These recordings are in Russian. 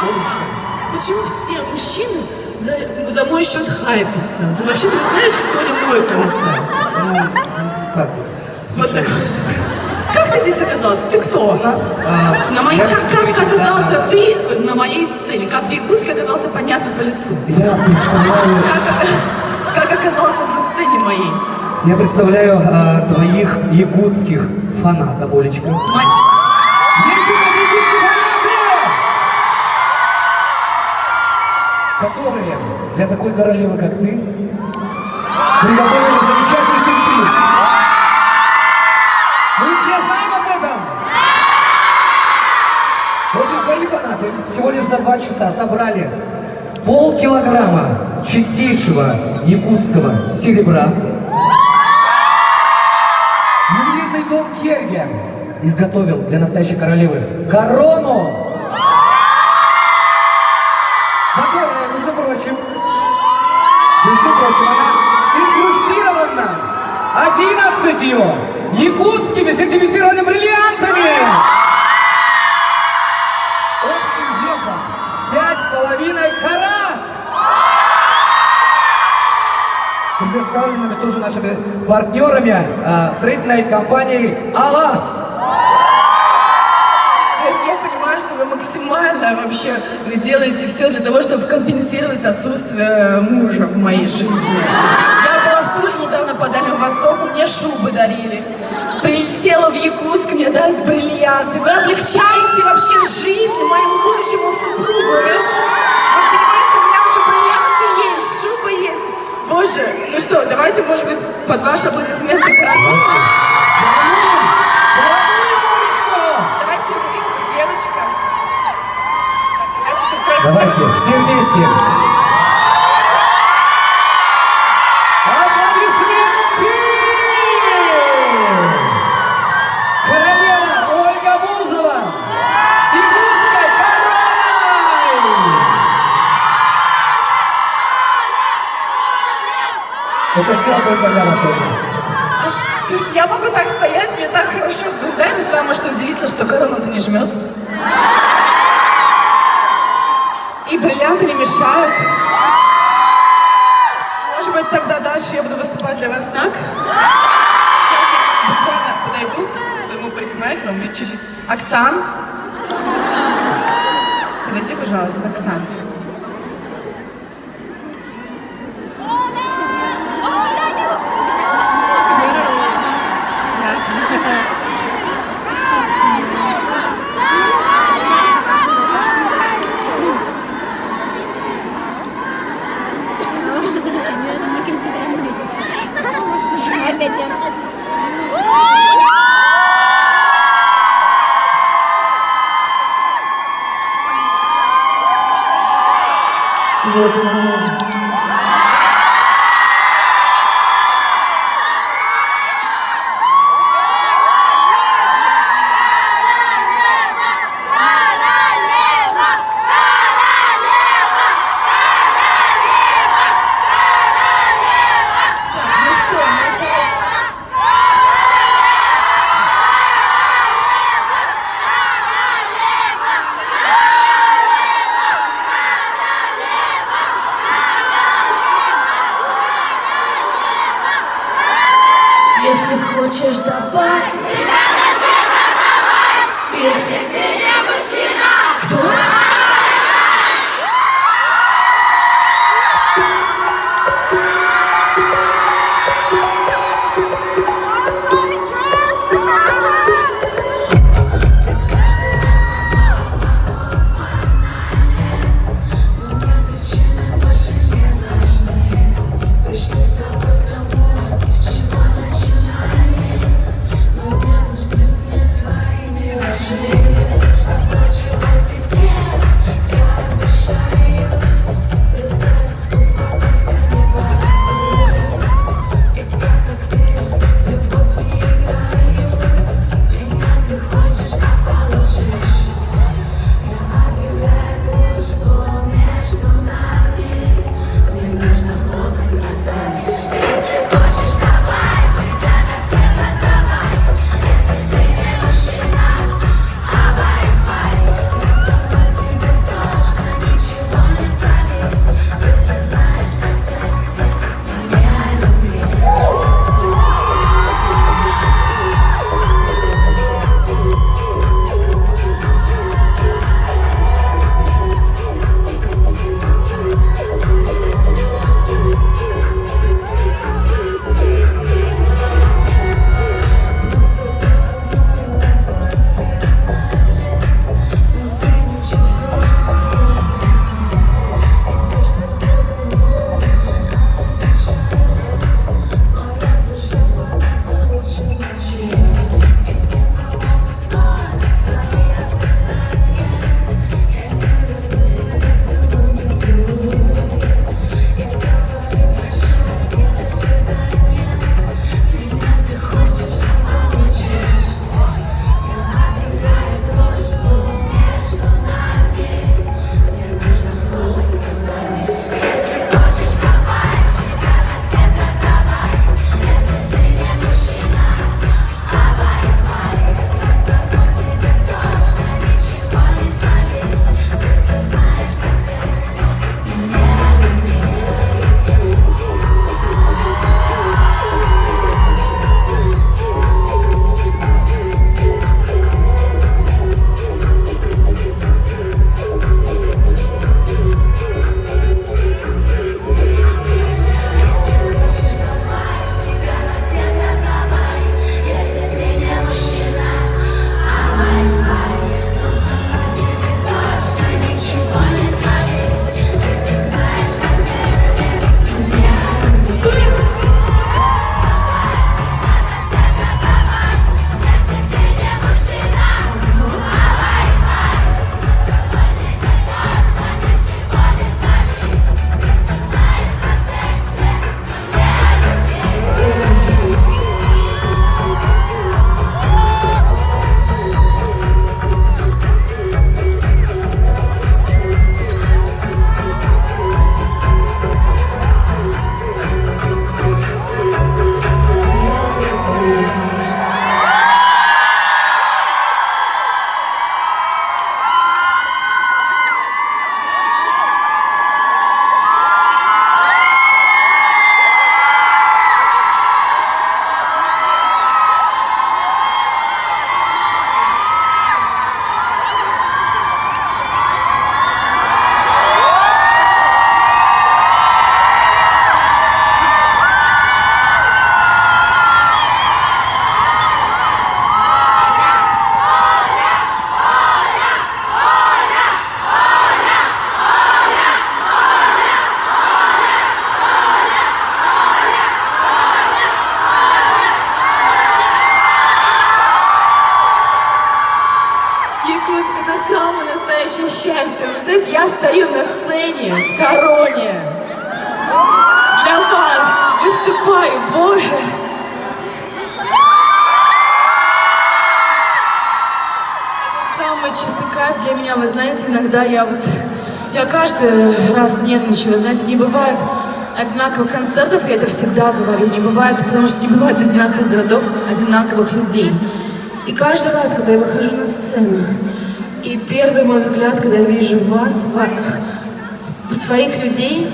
Почему все мужчины за мой счет хайпятся? Ты вообще ты знаешь, что сегодня мой концерт? Как? Вот так. Как ты здесь оказался? Ты кто? У нас... Как оказался ты на моей сцене? Как в Якутске оказался понятно по лицу? Я представляю... Как оказался на сцене моей? Я представляю твоих якутских фанатов, Олечка. Есть у нас якутские фанаты, которые для такой королевы, как ты, приготовили замечательный сюрприз. Мы все знаем об этом. В общем, твои фанаты всего лишь за 2 часа собрали полкилограмма чистейшего якутского серебра. Ювелирный дом Керге изготовил для настоящей королевы корону, которая, между прочим, она инкрустирована 11 якутскими сертифицированными бриллиантами общим весом в 5,5 карат. Предоставленными тоже нашими партнерами строительной компанией «Алас». Я понимаю, что вы максимально вообще вы делаете все для того, чтобы компенсировать отсутствие мужа в моей жизни. Я была в туре недавно по Дальнему Востоку, мне шубы дарили. Прилетела в Якутск, мне дарят бриллианты. Вы облегчаете вообще жизнь моему будущему супругу. Вы понимаете, у меня уже бриллианты есть, шуба есть. Боже, ну что, давайте, может быть, под ваши аплодисменты королеву. Давайте вы, девочка. Давайте, чтобы красиво. Давайте, все вместе. Аплодисменты! Королева Ольга Бузова с якутской короной! Это все только для вас, Ольга. То есть я могу так стоять, мне так хорошо. Вы знаете, самое что удивительно, что корона-то не жмет. И бриллианты не мешают. Может быть, тогда дальше я буду выступать для вас так? Сейчас я буквально подойду к своему парикмахеру, мне чуть-чуть... Оксан? Подойди, пожалуйста, Оксан. Вот. Если хочешь, давай. Если ты не мужчина. Кто? Твоими счастье. Вы знаете, я стою на сцене в Короне. Для вас выступаю, Боже. Это самый чистый кайф для меня. Вы знаете, иногда я каждый раз нервничаю. Вы знаете, не бывает одинаковых концертов, я это всегда говорю, не бывает, потому что не бывает одинаковых городов, одинаковых людей. И каждый раз, когда я выхожу на сцену, и первый мой взгляд, когда я вижу вас, своих людей,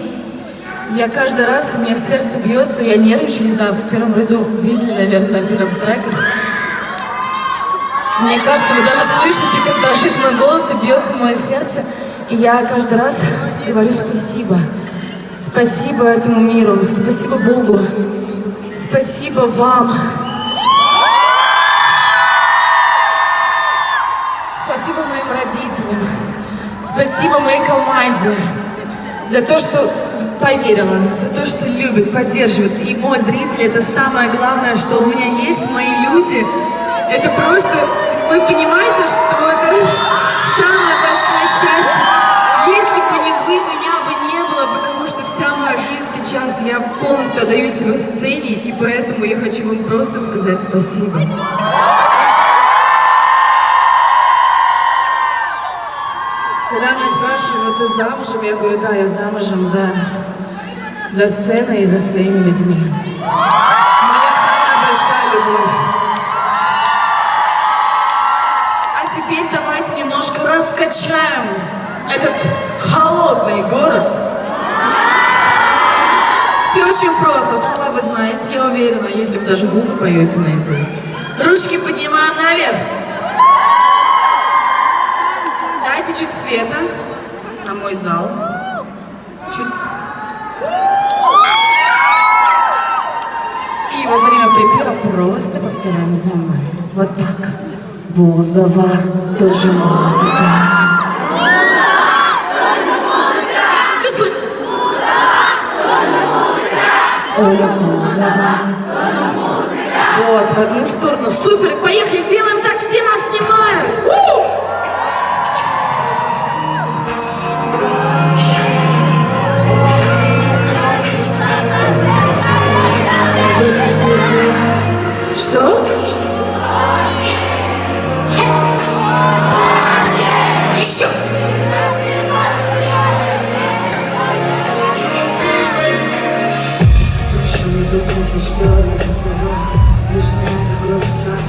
я каждый раз, у меня сердце бьется, я нервничаю, не знаю, в первом ряду видели, наверное, на первых треках. Мне кажется, вы даже слышите, как дрожит мой голос и бьется мое сердце. И я каждый раз говорю спасибо. Спасибо этому миру, спасибо Богу, спасибо вам. Спасибо моим родителям, спасибо моей команде за то, что поверила, за то, что любит, поддерживает. И мой зритель — это самое главное, что у меня есть, мои люди. Это просто, вы понимаете, что это самое большое счастье. Если бы не вы, меня бы не было, потому что вся моя жизнь сейчас, я полностью отдаю себя сцене, и поэтому я хочу вам просто сказать спасибо. Когда меня спрашивают, ты замужем, я говорю, да, я замужем за сценой и за своими людьми. Моя самая большая любовь. А теперь давайте немножко раскачаем этот холодный город. Все очень просто. Слова вы знаете, я уверена, если вы даже губы поете наизусть. Ручки поднимаем наверх. Дайте чуть света на мой зал. Чуть. И во время припева просто повторяем за мной. Вот так. Бузова тоже музыка. Оля Бузова. Вот, в одну сторону. Супер, поехали, делаем так, все нас снимают. Что? Еще.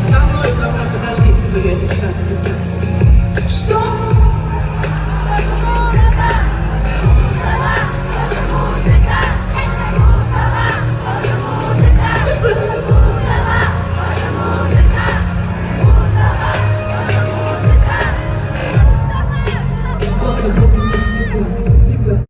За мной, подождите,